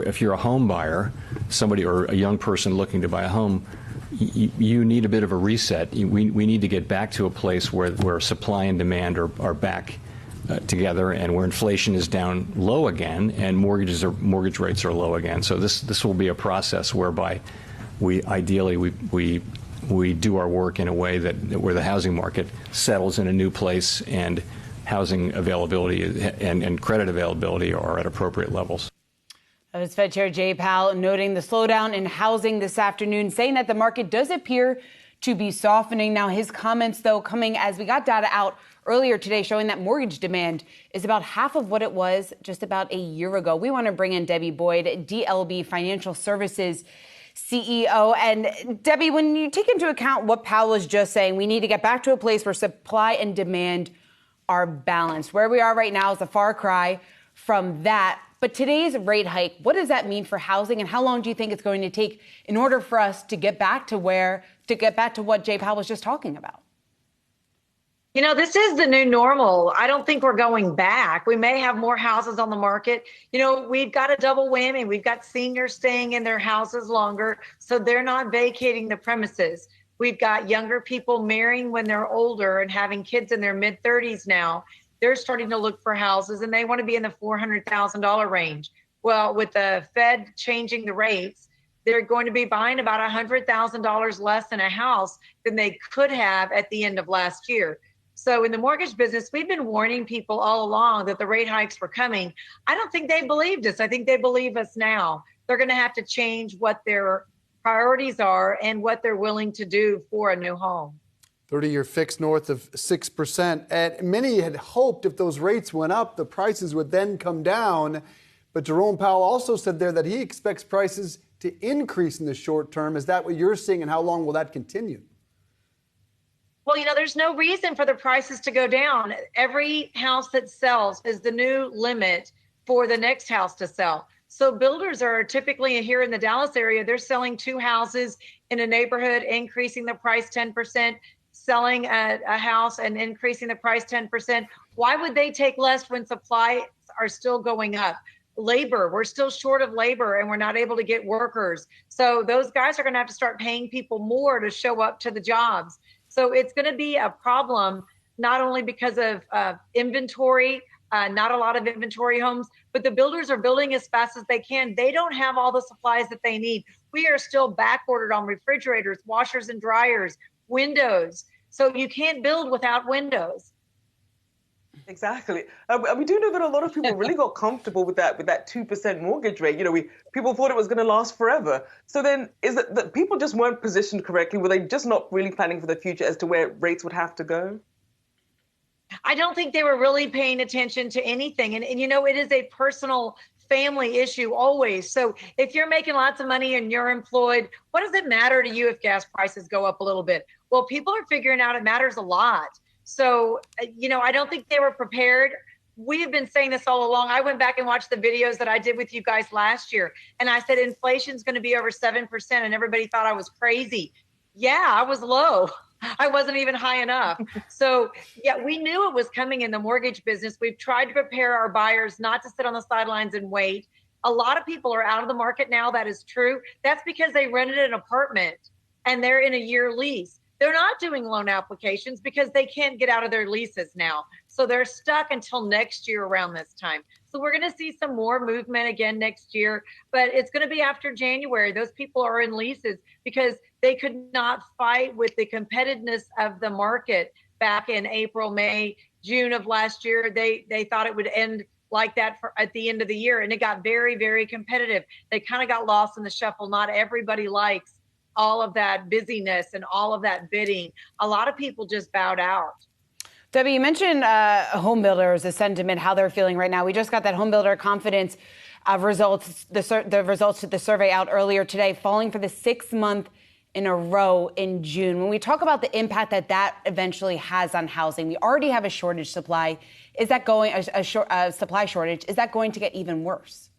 If you're a home buyer, somebody or a young person looking to buy a home, you need a bit of a reset. We need to get back to a place where supply and demand are back together, and where inflation is down low again, and mortgage rates are low again. So this will be a process whereby we do our work in a way where the housing market settles in a new place, and housing availability and credit availability are at appropriate levels. That was Fed Chair Jay Powell noting the slowdown in housing this afternoon, saying that the market does appear to be softening. Now, his comments, though, coming as we got data out earlier today showing that mortgage demand is about half of what it was just about a year ago. We want to bring in Debbie Boyd, DLB Financial Services CEO. And Debbie, when you take into account what Powell was just saying, we need to get back to a place where supply and demand are balanced. Where we are right now is a far cry from that. But today's rate hike, what does that mean for housing, and how long do you think it's going to take in order for us to get back to what Jay Powell was just talking about? You know, this is the new normal. I don't think we're going back. We may have more houses on the market. You know, we've got a double whammy. We've got seniors staying in their houses longer, so they're not vacating the premises. We've got younger people marrying when they're older and having kids in their mid-30s now. They're starting to look for houses, and they want to be in the $400,000 range. Well, with the Fed changing the rates, they're going to be buying about $100,000 less in a house than they could have at the end of last year. So in the mortgage business, we've been warning people all along that the rate hikes were coming. I don't think they believed us. I think they believe us now. They're going to have to change what their priorities are and what they're willing to do for a new home. 30-year fixed north of 6%. And many had hoped if those rates went up, the prices would then come down. But Jerome Powell also said there that he expects prices to increase in the short term. Is that what you're seeing, and how long will that continue? Well, you know, there's no reason for the prices to go down. Every house that sells is the new limit for the next house to sell. So builders are typically here in the Dallas area, they're selling 2 houses in a neighborhood, increasing the price 10%, selling a house and increasing the price 10%. Why would they take less when supplies are still going up? Labor, we're still short of labor, and we're not able to get workers. So those guys are going to have to start paying people more to show up to the jobs. So it's going to be a problem, not only because of inventory, not a lot of inventory homes, but the builders are building as fast as they can. They don't have all the supplies that they need. We are still back ordered on refrigerators, washers and dryers, windows. So you can't build without windows. Exactly. We do know that a lot of people really got comfortable with that 2% mortgage rate. You know, people thought it was going to last forever. So then is it that people just weren't positioned correctly? Were they just not really planning for the future as to where rates would have to go? I don't think they were really paying attention to anything. And you know, it is a personal family issue always. So if you're making lots of money and you're employed, what does it matter to you if gas prices go up a little bit? Well, people are figuring out it matters a lot. So, you know, I don't think they were prepared. We have been saying this all along. I went back and watched the videos that I did with you guys last year, and I said inflation's going to be over 7%, and everybody thought I was crazy. Yeah, I was low. I wasn't even high enough. So, yeah, we knew it was coming in the mortgage business. We've tried to prepare our buyers not to sit on the sidelines and wait. A lot of people are out of the market now. That is true. That's because they rented an apartment and they're in a year lease. They're not doing loan applications because they can't get out of their leases now. So they're stuck until next year around this time. So we're going to see some more movement again next year, but it's going to be after January. Those people are in leases because they could not fight with the competitiveness of the market back in April, May, June of last year. They thought it would end like that at the end of the year, and it got very, very competitive. They kind of got lost in the shuffle. Not everybody likes all of that busyness and all of that bidding. A lot of people just bowed out. Debbie, you mentioned home builders, the sentiment, how they're feeling right now. We just got that home builder confidence results, the results of the survey out earlier today, falling for the 6th month in a row in June. When we talk about the impact that eventually has on housing, we already have a shortage supply. Is that going a supply shortage? Is that going to get even worse?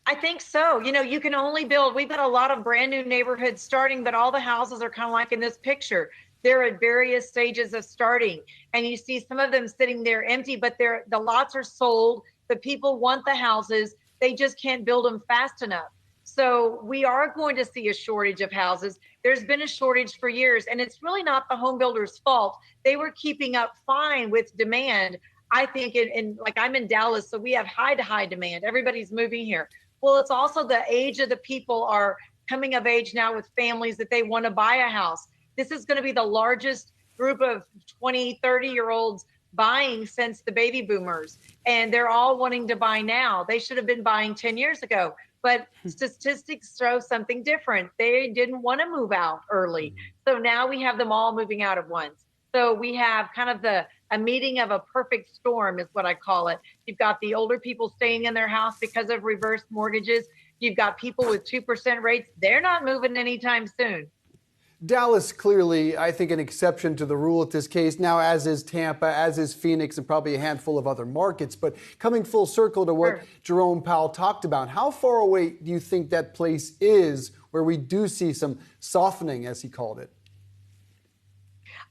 I think so. You know, you can only build. We've got a lot of brand new neighborhoods starting, but all the houses are kind of like in this picture. They're at various stages of starting, and you see some of them sitting there empty, but the lots are sold. The people want the houses. They just can't build them fast enough. So we are going to see a shortage of houses. There's been a shortage for years, and it's really not the home builders' fault. They were keeping up fine with demand. I think like I'm in Dallas, so we have high demand. Everybody's moving here. Well, it's also the age of the people are coming of age now with families that they want to buy a house. This is going to be the largest group of 20, 30-year-olds buying since the baby boomers, and they're all wanting to buy now. They should have been buying 10 years ago, but statistics show something different. They didn't want to move out early. So now we have them all moving out at once. So we have kind of a meeting of a perfect storm is what I call it. You've got the older people staying in their house because of reverse mortgages. You've got people with 2% rates. They're not moving anytime soon. Dallas, clearly, I think, an exception to the rule at this case. Now, as is Tampa, as is Phoenix, and probably a handful of other markets. But coming full circle to what Jerome Powell talked about, how far away do you think that place is where we do see some softening, as he called it?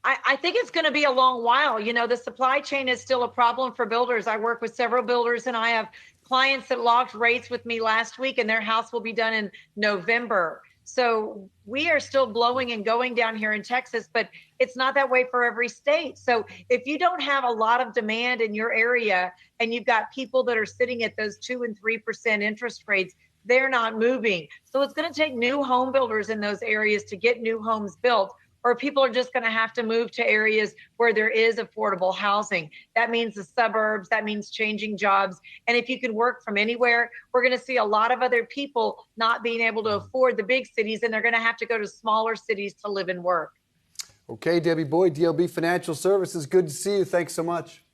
I think it's going to be a long while. You know, the supply chain is still a problem for builders. I work with several builders, and I have clients that locked rates with me last week, and their house will be done in November. So we are still blowing and going down here in Texas, but it's not that way for every state. So if you don't have a lot of demand in your area and you've got people that are sitting at those 2 and 3% interest rates, they're not moving. So it's going to take new home builders in those areas to get new homes built, or people are just going to have to move to areas where there is affordable housing. That means the suburbs, that means changing jobs. And if you can work from anywhere, we're going to see a lot of other people not being able to afford the big cities, and they're going to have to go to smaller cities to live and work. Okay, Debbie Boyd, DLB Financial Services, good to see you. Thanks so much.